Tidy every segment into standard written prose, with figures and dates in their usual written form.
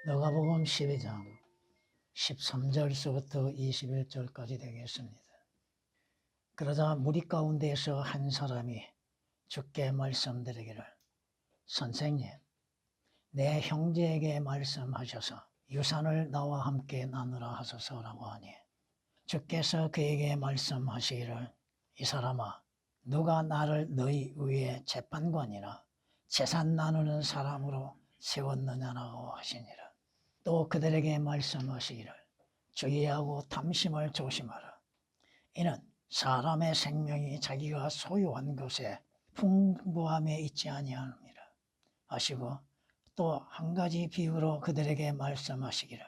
누가복음 12장 13절서부터 21절까지 되겠습니다. 그러자 무리 가운데에서 한 사람이 주께 말씀드리기를, 선생님, 내 형제에게 말씀하셔서 유산을 나와 함께 나누라 하소서라고 하니, 주께서 그에게 말씀하시기를, 이 사람아, 누가 나를 너희 위에 재판관이나 재산 나누는 사람으로 세웠느냐라고 하시니라. 또 그들에게 말씀하시기를, 주의하고 탐심을 조심하라. 이는 사람의 생명이 자기가 소유한 것에 풍부함에 있지 아니함이라 하시고, 또 한 가지 비유로 그들에게 말씀하시기를,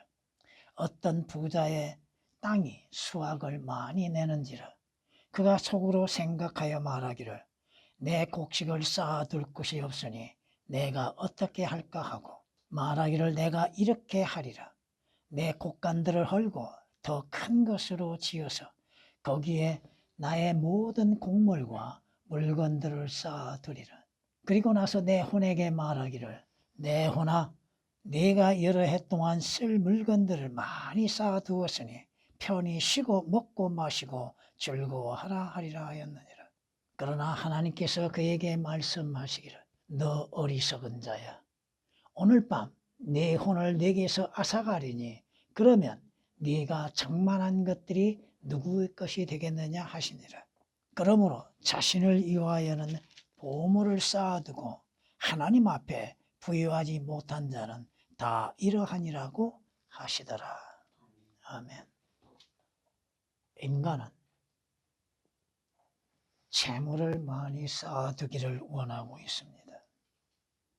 어떤 부자의 땅이 수확을 많이 내는지라 그가 속으로 생각하여 말하기를, 내 곡식을 쌓아둘 곳이 없으니 내가 어떻게 할까 하고 말하기를, 내가 이렇게 하리라. 내 곡간들을 헐고 더 큰 것으로 지어서 거기에 나의 모든 곡물과 물건들을 쌓아두리라. 그리고 나서 내 혼에게 말하기를, 내 혼아, 네가 여러 해 동안 쓸 물건들을 많이 쌓아두었으니 편히 쉬고 먹고 마시고 즐거워하라 하리라 하였느니라. 그러나 하나님께서 그에게 말씀하시기를, 너 어리석은 자야, 오늘 밤 네 혼을 내게서 앗아가리니 그러면 네가 장만한 것들이 누구의 것이 되겠느냐 하시니라. 그러므로 자신을 위하여는 보물을 쌓아두고 하나님 앞에 부유하지 못한 자는 다 이러하니라고 하시더라. 아멘. 인간은 재물을 많이 쌓아두기를 원하고 있습니다.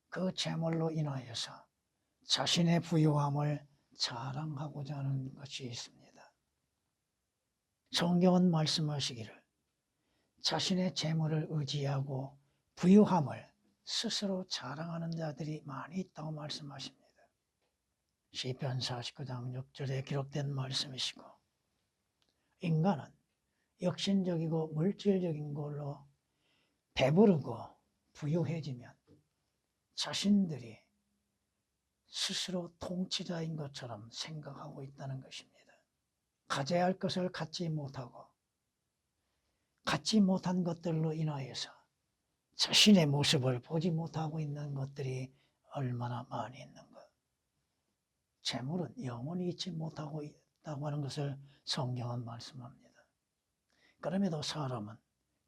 그 재물로 인하여서 자신의 부유함을 자랑하고자 하는 것이 있습니다. 성경은 말씀하시기를, 자신의 재물을 의지하고 부유함을 스스로 자랑하는 자들이 많이 있다고 말씀하십니다. 시편 49장 6절에 기록된 말씀이시고, 인간은 역신적이고 물질적인 걸로 배부르고 부유해지면 자신들이 스스로 통치자인 것처럼 생각하고 있다는 것입니다. 가져야 할 것을 갖지 못하고 갖지 못한 것들로 인하여서 자신의 모습을 보지 못하고 있는 것들이 얼마나 많이 있는가. 재물은 영원히 잊지 못하고 있다고 하는 것을 성경은 말씀합니다. 그럼에도 사람은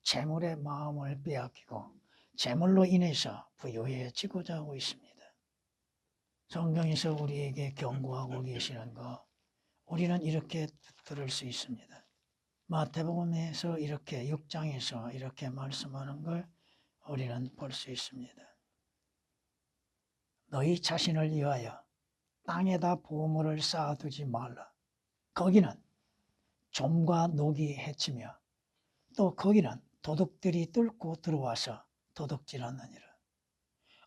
재물의 마음을 빼앗기고 재물로 인해서 부유해지고자 하고 있습니다. 성경에서 우리에게 경고하고 계시는 거, 우리는 이렇게 들을 수 있습니다. 마태복음에서 이렇게 6장에서 이렇게 말씀하는 걸 우리는 볼 수 있습니다. 너희 자신을 위하여 땅에다 보물을 쌓아두지 말라. 거기는 좀과 녹이 해치며 또 거기는 도둑들이 뚫고 들어와서 도둑질하느니라.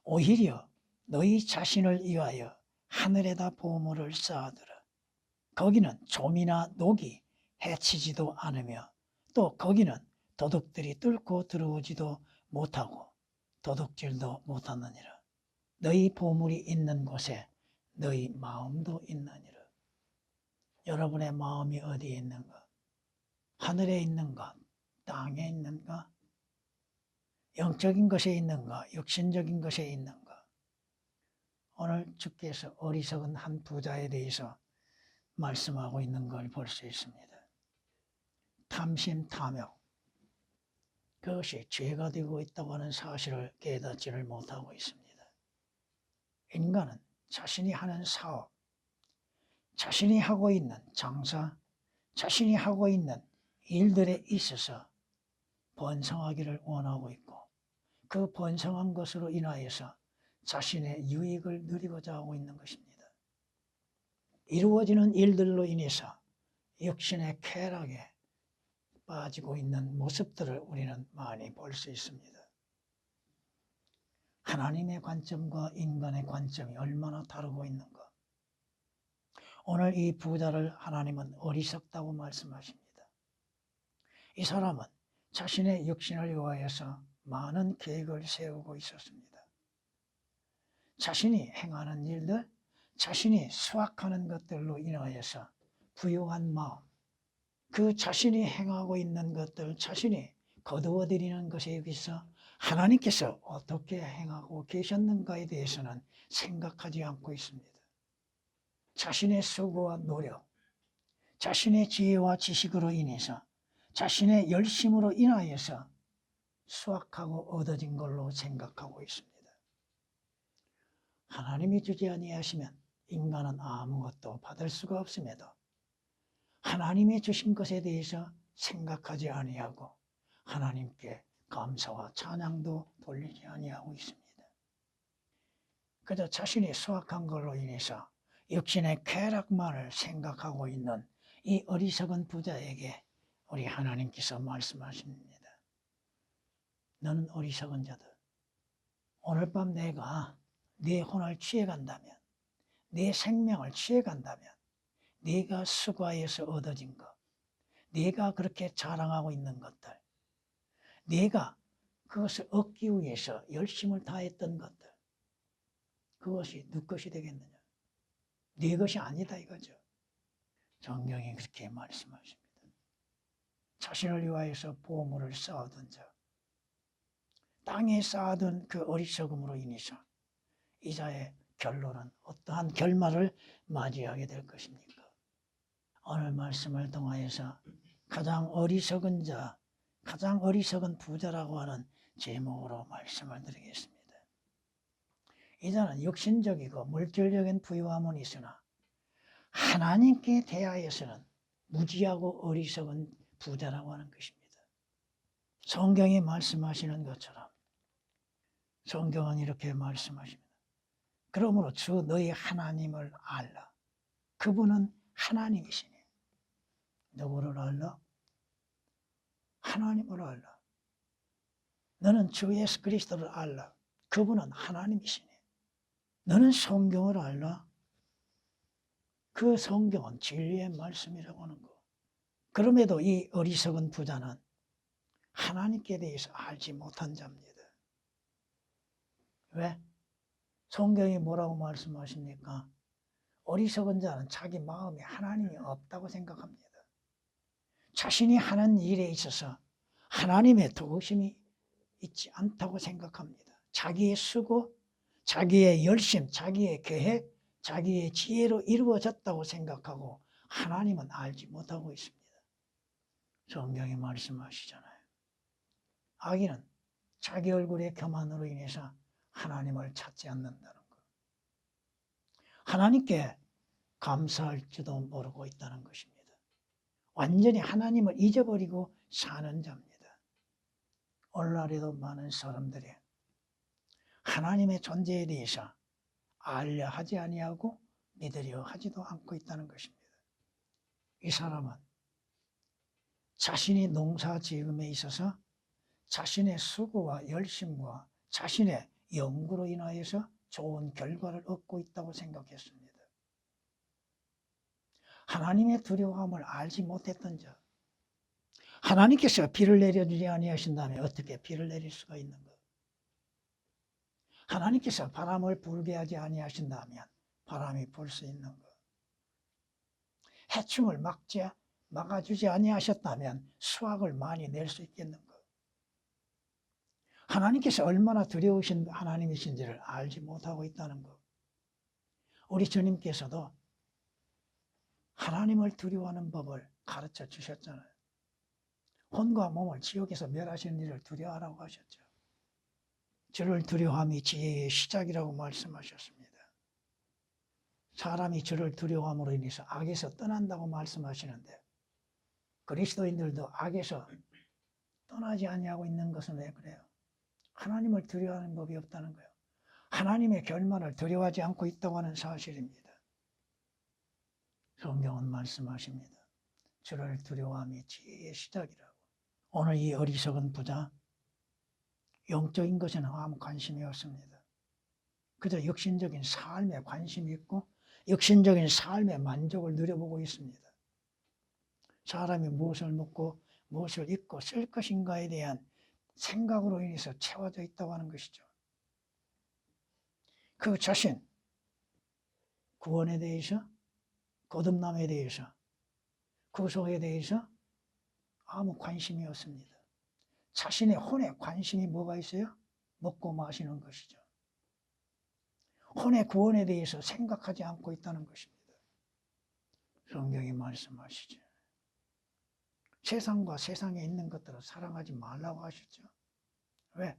오히려 너희 자신을 위하여 하늘에다 보물을 쌓아두라. 거기는 좀이나 녹이 해치지도 않으며 또 거기는 도둑들이 뚫고 들어오지도 못하고 도둑질도 못하느니라. 너희 보물이 있는 곳에 너희 마음도 있느니라. 여러분의 마음이 어디에 있는가? 하늘에 있는가? 땅에 있는가? 영적인 것에 있는가? 육신적인 것에 있는가? 오늘 주께서 어리석은 한 부자에 대해서 말씀하고 있는 걸 볼 수 있습니다. 탐심, 탐욕, 그것이 죄가 되고 있다고 하는 사실을 깨닫지를 못하고 있습니다. 인간은 자신이 하는 사업, 자신이 하고 있는 장사, 자신이 하고 있는 일들에 있어서 번성하기를 원하고 있고, 그 번성한 것으로 인하여서 자신의 유익을 누리고자 하고 있는 것입니다. 이루어지는 일들로 인해서 육신의 쾌락에 빠지고 있는 모습들을 우리는 많이 볼 수 있습니다. 하나님의 관점과 인간의 관점이 얼마나 다르고 있는가. 오늘 이 부자를 하나님은 어리석다고 말씀하십니다. 이 사람은 자신의 육신을 위하여서 많은 계획을 세우고 있었습니다. 자신이 행하는 일들, 자신이 수확하는 것들로 인하여서 부유한 마음, 그 자신이 행하고 있는 것들, 자신이 거두어들이는 것에 비해서 하나님께서 어떻게 행하고 계셨는가에 대해서는 생각하지 않고 있습니다. 자신의 수고와 노력, 자신의 지혜와 지식으로 인해서 자신의 열심으로 인하여서 수확하고 얻어진 걸로 생각하고 있습니다. 하나님이 주지 아니하시면 인간은 아무것도 받을 수가 없음에도 하나님이 주신 것에 대해서 생각하지 아니하고 하나님께 감사와 찬양도 돌리지 아니하고 있습니다. 그저 자신이 수확한 걸로 인해서 육신의 쾌락만을 생각하고 있는 이 어리석은 부자에게 우리 하나님께서 말씀하십니다. 너는 어리석은 자들, 오늘 밤 내가 네 혼을 취해간다면, 네 생명을 취해간다면, 네가 수고하여서 얻어진 것, 네가 그렇게 자랑하고 있는 것들, 네가 그것을 얻기 위해서 열심을 다했던 것들, 그것이 누구 것이 되겠느냐? 네 것이 아니다 이거죠. 성경이 그렇게 말씀하십니다. 자신을 위하여서 보물을 쌓아둔 자, 땅에 쌓아둔 그 어리석음으로 인해서 이 자의 결론은 어떠한 결말을 맞이하게 될 것입니까? 오늘 말씀을 통하여서 가장 어리석은 자, 가장 어리석은 부자라고 하는 제목으로 말씀을 드리겠습니다. 이 자는 육신적이고 물질적인 부유함은 있으나 하나님께 대하여서는 무지하고 어리석은 부자라고 하는 것입니다. 성경이 말씀하시는 것처럼 성경은 이렇게 말씀하십니다. 그러므로 주 너희 하나님을 알라. 그분은 하나님이시니. 누구를 알라? 하나님을 알라. 너는 주 예수 그리스도를 알라. 그분은 하나님이시니. 너는 성경을 알라. 그 성경은 진리의 말씀이라고 하는 거. 그럼에도 이 어리석은 부자는 하나님께 대해서 알지 못한 자입니다. 왜? 성경이 뭐라고 말씀하십니까? 어리석은 자는 자기 마음에 하나님이 없다고 생각합니다. 자신이 하는 일에 있어서 하나님의 도우심이 있지 않다고 생각합니다. 자기의 수고, 자기의 열심, 자기의 계획, 자기의 지혜로 이루어졌다고 생각하고 하나님은 알지 못하고 있습니다. 성경이 말씀하시잖아요. 악인은 자기 얼굴의 교만으로 인해서 하나님을 찾지 않는다는 것. 하나님께 감사할지도 모르고 있다는 것입니다. 완전히 하나님을 잊어버리고 사는 자입니다. 오늘날에도 많은 사람들이 하나님의 존재에 대해서 알려 하지 아니하고 믿으려 하지도 않고 있다는 것입니다. 이 사람은 자신이 농사 지음에 있어서 자신의 수고와 열심과 자신의 연구로 인하여서 좋은 결과를 얻고 있다고 생각했습니다. 하나님의 두려움을 알지 못했던 자, 하나님께서 비를 내려주지 아니하신다면 어떻게 비를 내릴 수가 있는가? 하나님께서 바람을 불게 하지 아니하신다면 바람이 불 수 있는가? 해충을 막아주지 아니하셨다면 수확을 많이 낼 수 있겠는가? 하나님께서 얼마나 두려우신 하나님이신지를 알지 못하고 있다는 것. 우리 주님께서도 하나님을 두려워하는 법을 가르쳐 주셨잖아요. 혼과 몸을 지옥에서 멸하시는 일을 두려워하라고 하셨죠. 주를 두려워함이 지혜의 시작이라고 말씀하셨습니다. 사람이 주를 두려워함으로 인해서 악에서 떠난다고 말씀하시는데 그리스도인들도 악에서 떠나지 아니하고 있는 것은 왜 그래요? 하나님을 두려워하는 법이 없다는 거예요. 하나님의 결말을 두려워하지 않고 있다고 하는 사실입니다. 성경은 말씀하십니다. 주를 두려워함이 지혜의 시작이라고. 오늘 이 어리석은 부자, 영적인 것에는 아무 관심이 없습니다. 그저 육신적인 삶에 관심이 있고 육신적인 삶의 만족을 누려보고 있습니다. 사람이 무엇을 먹고 무엇을 입고 쓸 것인가에 대한 생각으로 인해서 채워져 있다고 하는 것이죠. 그 자신, 구원에 대해서, 거듭남에 대해서, 구속에 대해서 아무 관심이 없습니다. 자신의 혼에 관심이 뭐가 있어요? 먹고 마시는 것이죠. 혼의 구원에 대해서 생각하지 않고 있다는 것입니다. 성경이 말씀하시죠. 세상과 세상에 있는 것들을 사랑하지 말라고 하셨죠. 왜?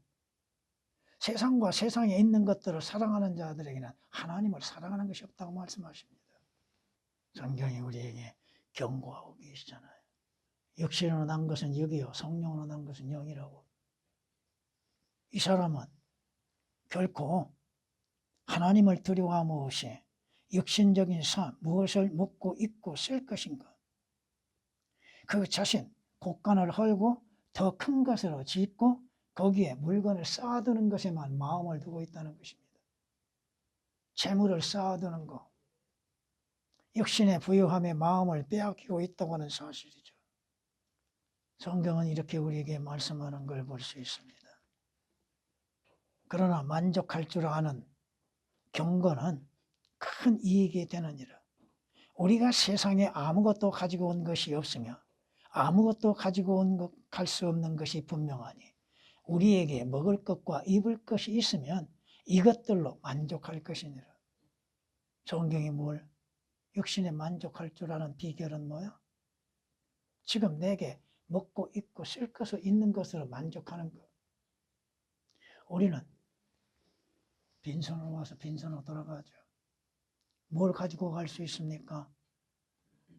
세상과 세상에 있는 것들을 사랑하는 자들에게는 하나님을 사랑하는 것이 없다고 말씀하십니다. 성경이 우리에게 경고하고 계시잖아요. 육신으로 난 것은 육이요 성령으로 난 것은 영이라고. 이 사람은 결코 하나님을 두려워함 없이 육신적인 삶, 무엇을 먹고 입고 쓸 것인가, 그 자신 곳간을 헐고 더 큰 것으로 짓고 거기에 물건을 쌓아두는 것에만 마음을 두고 있다는 것입니다. 재물을 쌓아두는 것, 육신의 부유함에 마음을 빼앗기고 있다고 하는 사실이죠. 성경은 이렇게 우리에게 말씀하는 걸 볼 수 있습니다. 그러나 만족할 줄 아는 경건은 큰 이익이 되느니라. 우리가 세상에 아무것도 가지고 온 것이 없으며 아무것도 가지고 갈 수 없는 것이 분명하니 우리에게 먹을 것과 입을 것이 있으면 이것들로 만족할 것이니라. 성경이 뭘? 육신에 만족할 줄 아는 비결은 뭐야? 지금 내게 먹고 입고 쓸 것을 있는 것으로 만족하는 것. 우리는 빈손으로 와서 빈손으로 돌아가죠. 뭘 가지고 갈 수 있습니까?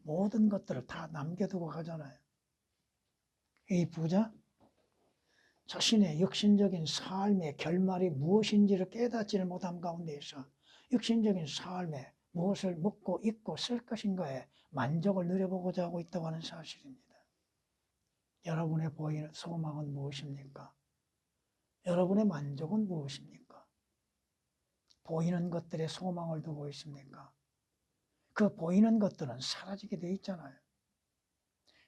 모든 것들을 다 남겨두고 가잖아요. 이 부자 자신의 육신적인 삶의 결말이 무엇인지를 깨닫지를 못한 가운데에서 육신적인 삶에 무엇을 먹고 입고 쓸 것인가에 만족을 누려보고자 하고 있다고 하는 사실입니다. 여러분의 보이는 소망은 무엇입니까? 여러분의 만족은 무엇입니까? 보이는 것들에 소망을 두고 있습니까? 그 보이는 것들은 사라지게 돼 있잖아요.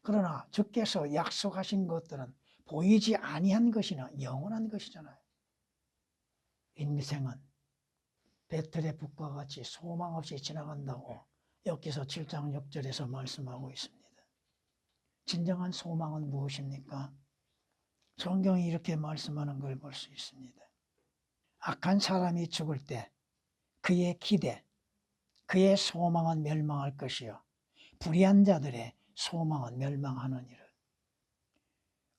그러나 주께서 약속하신 것들은 보이지 아니한 것이나 영원한 것이잖아요. 인생은 배틀의 북과 같이 소망 없이 지나간다고 욥기서 7장 6절에서 말씀하고 있습니다. 진정한 소망은 무엇입니까? 성경이 이렇게 말씀하는 걸 볼 수 있습니다. 악한 사람이 죽을 때 그의 기대, 그의 소망은 멸망할 것이요 불의한 자들의 소망은 멸망하느니라.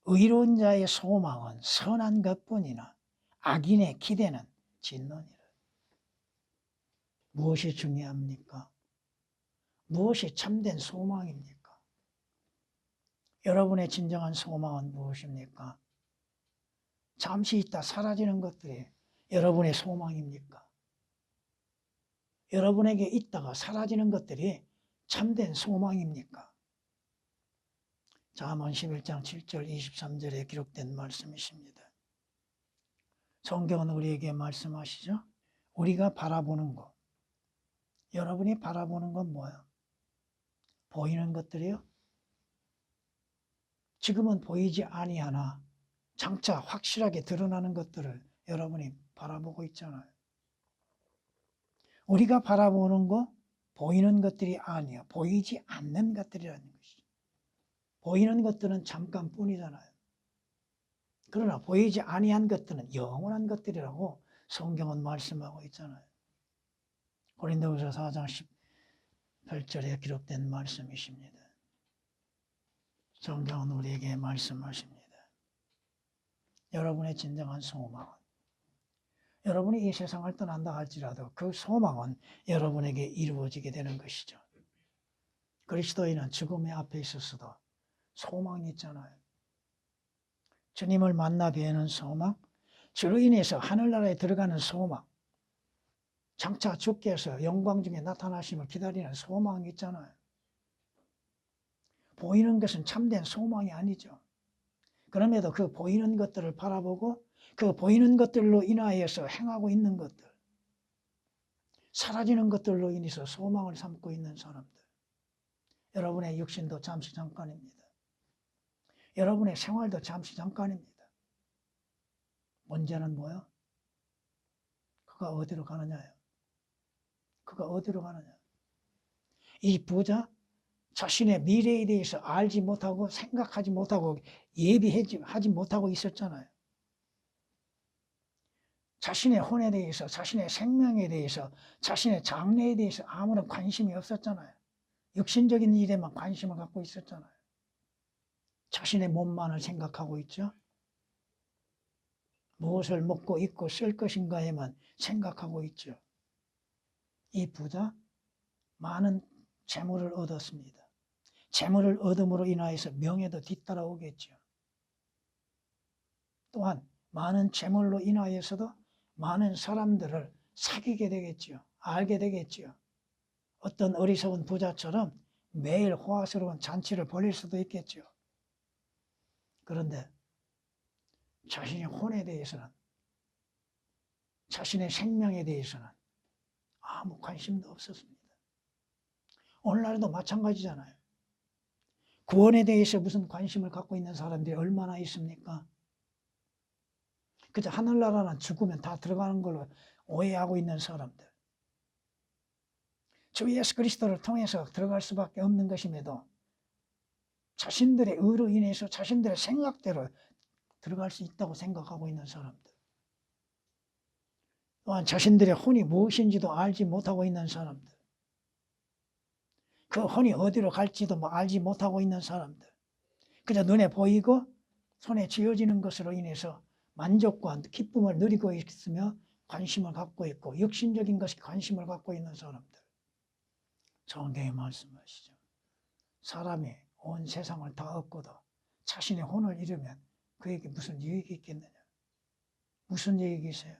의로운 자의 소망은 선한 것뿐이나 악인의 기대는 진노니라. 무엇이 중요합니까? 무엇이 참된 소망입니까? 여러분의 진정한 소망은 무엇입니까? 잠시 있다 사라지는 것들이 여러분의 소망입니까? 여러분에게 있다가 사라지는 것들이 참된 소망입니까? 잠언 11장 7절 23절에 기록된 말씀이십니다. 성경은 우리에게 말씀하시죠? 우리가 바라보는 것, 여러분이 바라보는 건 뭐야? 보이는 것들이요? 지금은 보이지 아니하나 장차 확실하게 드러나는 것들을 여러분이 바라보고 있잖아요. 우리가 바라보는 거 보이는 것들이 아니야. 보이지 않는 것들이라는 것이죠. 보이는 것들은 잠깐뿐이잖아요. 그러나 보이지 아니한 것들은 영원한 것들이라고 성경은 말씀하고 있잖아요. 고린도후서 4장 18절에 기록된 말씀이십니다. 성경은 우리에게 말씀하십니다. 여러분의 진정한 소망은, 여러분이 이 세상을 떠난다 할지라도 그 소망은 여러분에게 이루어지게 되는 것이죠. 그리스도인은 죽음의 앞에 있었어도 소망이 있잖아요. 주님을 만나 뵈는 소망, 주로 인해서 하늘나라에 들어가는 소망, 장차 주께서 영광 중에 나타나심을 기다리는 소망이 있잖아요. 보이는 것은 참된 소망이 아니죠. 그럼에도 그 보이는 것들을 바라보고 그 보이는 것들로 인하여서 행하고 있는 것들, 사라지는 것들로 인해서 소망을 삼고 있는 사람들, 여러분의 육신도 잠시 잠깐입니다. 여러분의 생활도 잠시 잠깐입니다. 문제는 뭐야? 그가 어디로 가느냐요? 그가 아까 어디로 가느냐? 이 부자 자신의 미래에 대해서 알지 못하고 생각하지 못하고 예비하지 못하고 있었잖아요. 자신의 혼에 대해서, 자신의 생명에 대해서, 자신의 장래에 대해서 아무런 관심이 없었잖아요. 육신적인 일에만 관심을 갖고 있었잖아요. 자신의 몸만을 생각하고 있죠. 무엇을 먹고 입고 쓸 것인가에만 생각하고 있죠. 이 부자 많은 재물을 얻었습니다. 재물을 얻음으로 인하여서 명예도 뒤따라오겠죠. 또한 많은 재물로 인하여서도 많은 사람들을 사귀게 되겠죠. 알게 되겠죠. 어떤 어리석은 부자처럼 매일 호화스러운 잔치를 벌일 수도 있겠죠. 그런데 자신의 혼에 대해서는, 자신의 생명에 대해서는 아무 관심도 없었습니다. 오늘날도 마찬가지잖아요. 구원에 대해서 무슨 관심을 갖고 있는 사람들이 얼마나 있습니까? 그저 하늘나라는 죽으면 다 들어가는 걸로 오해하고 있는 사람들. 주 예수 그리스도를 통해서 들어갈 수밖에 없는 것임에도 자신들의 의로 인해서 자신들의 생각대로 들어갈 수 있다고 생각하고 있는 사람들. 또한 자신들의 혼이 무엇인지도 알지 못하고 있는 사람들. 그 혼이 어디로 갈지도 알지 못하고 있는 사람들. 그저 눈에 보이고 손에 쥐어지는 것으로 인해서 만족과 기쁨을 누리고 있으며 관심을 갖고 있고 육신적인 것에 관심을 갖고 있는 사람들. 성경에 말씀하시죠. 사람이 온 세상을 다 얻고도 자신의 혼을 잃으면 그에게 무슨 유익이 있겠느냐? 무슨 유익이 있어요?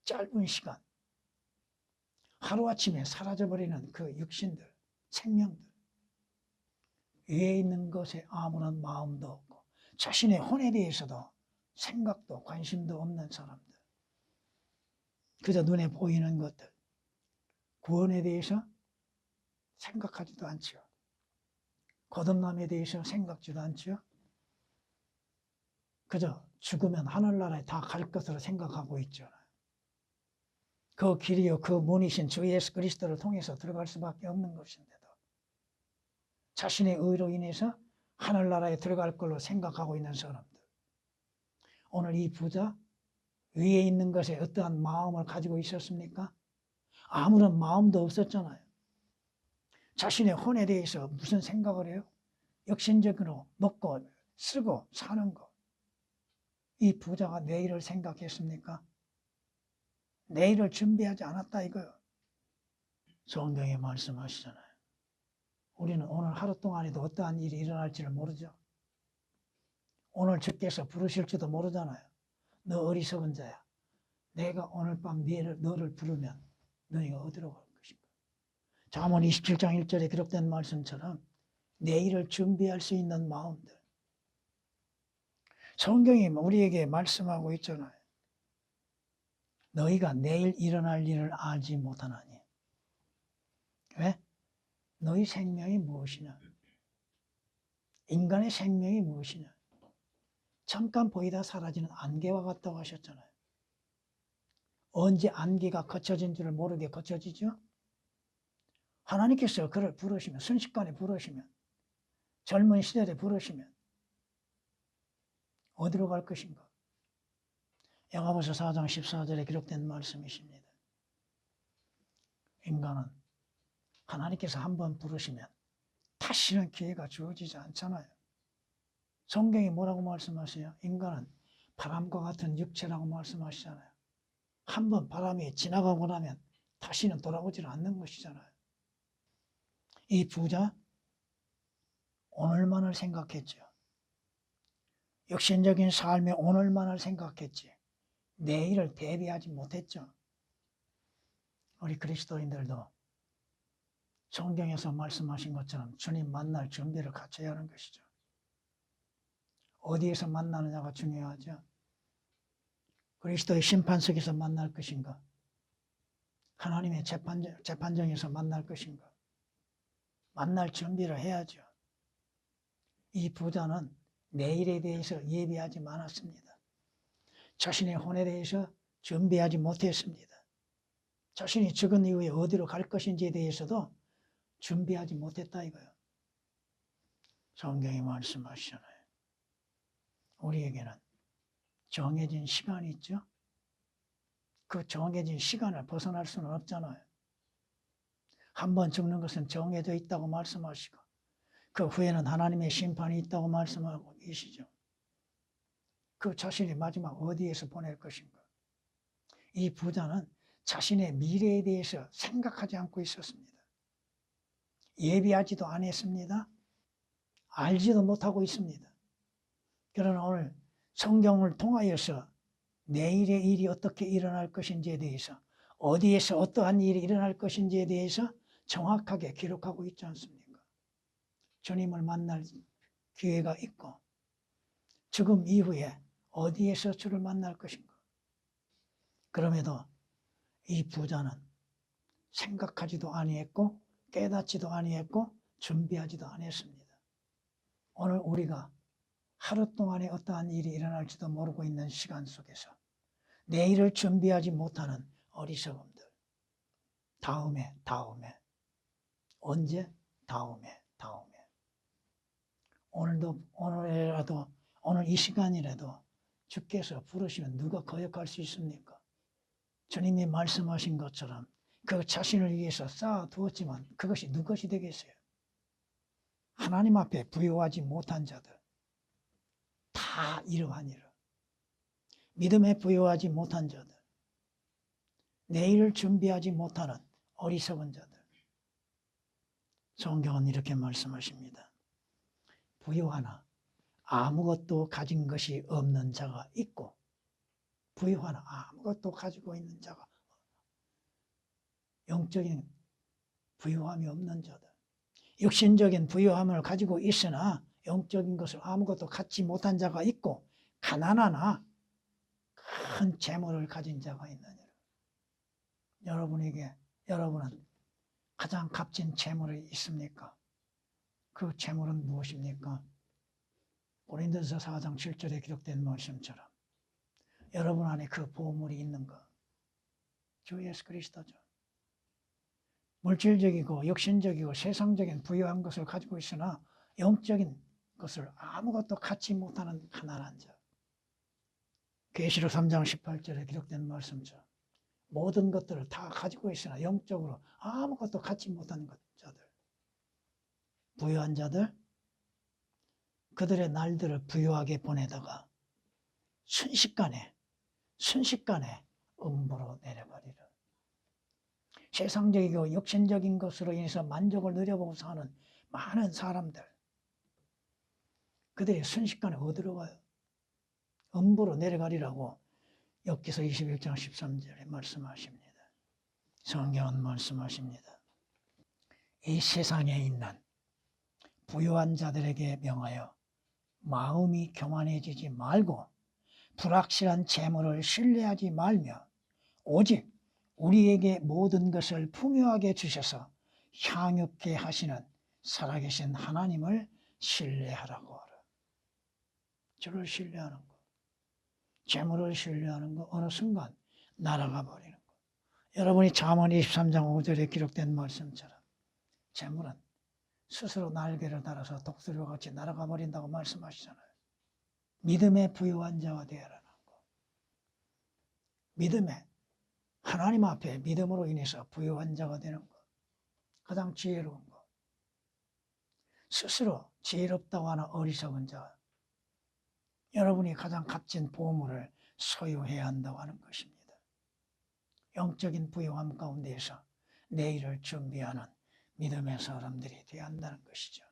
짧은 시간, 하루아침에 사라져버리는 그 육신들, 생명들. 위에 있는 것에 아무런 마음도 없고 자신의 혼에 대해서도 생각도 관심도 없는 사람들. 그저 눈에 보이는 것들. 구원에 대해서 생각하지도 않죠. 거듭남에 대해서 생각지도 않죠. 그저 죽으면 하늘나라에 다 갈 것으로 생각하고 있잖아요. 그 길이요 그 문이신 주 예수 그리스도를 통해서 들어갈 수밖에 없는 것인데도 자신의 의로 인해서 하늘나라에 들어갈 걸로 생각하고 있는 사람들. 오늘 이 부자 위에 있는 것에 어떠한 마음을 가지고 있었습니까? 아무런 마음도 없었잖아요. 자신의 혼에 대해서 무슨 생각을 해요? 역신적으로 먹고 쓰고 사는 것. 이 부자가 내일을 생각했습니까? 내일을 준비하지 않았다 이거요. 성경에 말씀하시잖아요. 우리는 오늘 하루 동안에도 어떠한 일이 일어날지를 모르죠. 오늘 주께서 부르실지도 모르잖아요. 너 어리석은 자야. 내가 오늘 밤 너를 부르면 너희가 어디로 갈 것인가. 잠언 27장 1절에 기록된 말씀처럼 내일을 준비할 수 있는 마음들. 성경이 우리에게 말씀하고 있잖아요. 너희가 내일 일어날 일을 알지 못하나니. 왜? 너희 생명이 무엇이냐? 인간의 생명이 무엇이냐? 잠깐 보이다 사라지는 안개와 같다고 하셨잖아요. 언제 안개가 걷혀진 줄을 모르게 걷혀지죠? 하나님께서 그를 부르시면, 순식간에 부르시면, 젊은 시절에 부르시면 어디로 갈 것인가? 야고보서 4장 14절에 기록된 말씀이십니다. 인간은 하나님께서 한번 부르시면 다시는 기회가 주어지지 않잖아요. 성경이 뭐라고 말씀하세요? 인간은 바람과 같은 육체라고 말씀하시잖아요. 한번 바람이 지나가고 나면 다시는 돌아오지 않는 것이잖아요. 이 부자 오늘만을 생각했죠. 육신적인 삶의 오늘만을 생각했지 내일을 대비하지 못했죠. 우리 그리스도인들도 성경에서 말씀하신 것처럼 주님 만날 준비를 갖춰야 하는 것이죠. 어디에서 만나느냐가 중요하죠. 그리스도의 심판석에서 만날 것인가? 하나님의 재판정에서 만날 것인가? 만날 준비를 해야죠. 이 부자는 내일에 대해서 예비하지 않았습니다. 자신의 혼에 대해서 준비하지 못했습니다. 자신이 죽은 이후에 어디로 갈 것인지에 대해서도 준비하지 못했다 이거예요. 성경이 말씀하시잖아요. 우리에게는 정해진 시간이 있죠. 그 정해진 시간을 벗어날 수는 없잖아요. 한 번 죽는 것은 정해져 있다고 말씀하시고 그 후에는 하나님의 심판이 있다고 말씀하고 계시죠. 그 자신이 마지막 어디에서 보낼 것인가. 이 부자는 자신의 미래에 대해서 생각하지 않고 있었습니다. 예비하지도 않았습니다. 알지도 못하고 있습니다. 그러나 오늘 성경을 통하여서 내일의 일이 어떻게 일어날 것인지에 대해서 어디에서 어떠한 일이 일어날 것인지에 대해서 정확하게 기록하고 있지 않습니까? 주님을 만날 기회가 있고 죽음 이후에 어디에서 주를 만날 것인가. 그럼에도 이 부자는 생각하지도 아니했고 깨닫지도 아니했고 준비하지도 아니했습니다. 오늘 우리가 하루 동안에 어떠한 일이 일어날지도 모르고 있는 시간 속에서 내일을 준비하지 못하는 어리석음들. 다음에, 언제? 다음에. 오늘이라도, 오늘 이 시간이라도 주께서 부르시면 누가 거역할 수 있습니까? 주님이 말씀하신 것처럼 그 자신을 위해서 쌓아두었지만 그것이 누구것이 되겠어요? 하나님 앞에 부요하지 못한 자들. 다 이러하니라. 믿음에 부요하지 못한 자들. 내일을 준비하지 못하는 어리석은 자들. 성경은 이렇게 말씀하십니다. 부요하나 아무것도 가진 것이 없는 자가 있고 부요하나 아무것도 가지고 있는 자가 영적인 부요함이 없는 자들. 육신적인 부요함을 가지고 있으나 영적인 것을 아무것도 갖지 못한 자가 있고 가난하나 큰 재물을 가진 자가 있느니라. 여러분은 가장 값진 재물이 있습니까? 그 재물은 무엇입니까? 고린도서 4장 7절에 기록된 말씀처럼 여러분 안에 그 보물이 있는 것, 주 예수 그리스도죠. 물질적이고 육신적이고 세상적인 부유한 것을 가지고 있으나 영적인 것을 아무것도 갖지 못하는 가난한 자. 계시록 3장 18절에 기록된 말씀처럼 모든 것들을 다 가지고 있으나 영적으로 아무것도 갖지 못하는 자들. 부유한 자들, 그들의 날들을 부유하게 보내다가 순식간에 음부로 내려가리라. 세상적이고 육신적인 것으로 인해서 만족을 누려보고서 하는 많은 사람들, 그들이 순식간에 어디로 가요? 음부로 내려가리라고 욥기서 21장 13절에 말씀하십니다. 성경은 말씀하십니다. 이 세상에 있는 부유한 자들에게 명하여 마음이 교만해지지 말고 불확실한 재물을 신뢰하지 말며 오직 우리에게 모든 것을 풍요하게 주셔서 향유케 하시는 살아계신 하나님을 신뢰하라고 하라. 주를 신뢰하는 것, 재물을 신뢰하는 것, 어느 순간 날아가 버리는 것. 여러분이 잠언 23장 5절에 기록된 말씀처럼 재물은 스스로 날개를 달아서 독수리와 같이 날아가 버린다고 말씀하시잖아요. 믿음의 부유한 자가 되어라는 것. 믿음에 하나님 앞에 믿음으로 인해서 부유한 자가 되는 것. 가장 지혜로운 것. 스스로 지혜롭다고 하는 어리석은 자. 여러분이 가장 값진 보물을 소유해야 한다고 하는 것입니다. 영적인 부유함 가운데에서 내일을 준비하는 믿음의 사람들이 되어야 한다는 것이죠.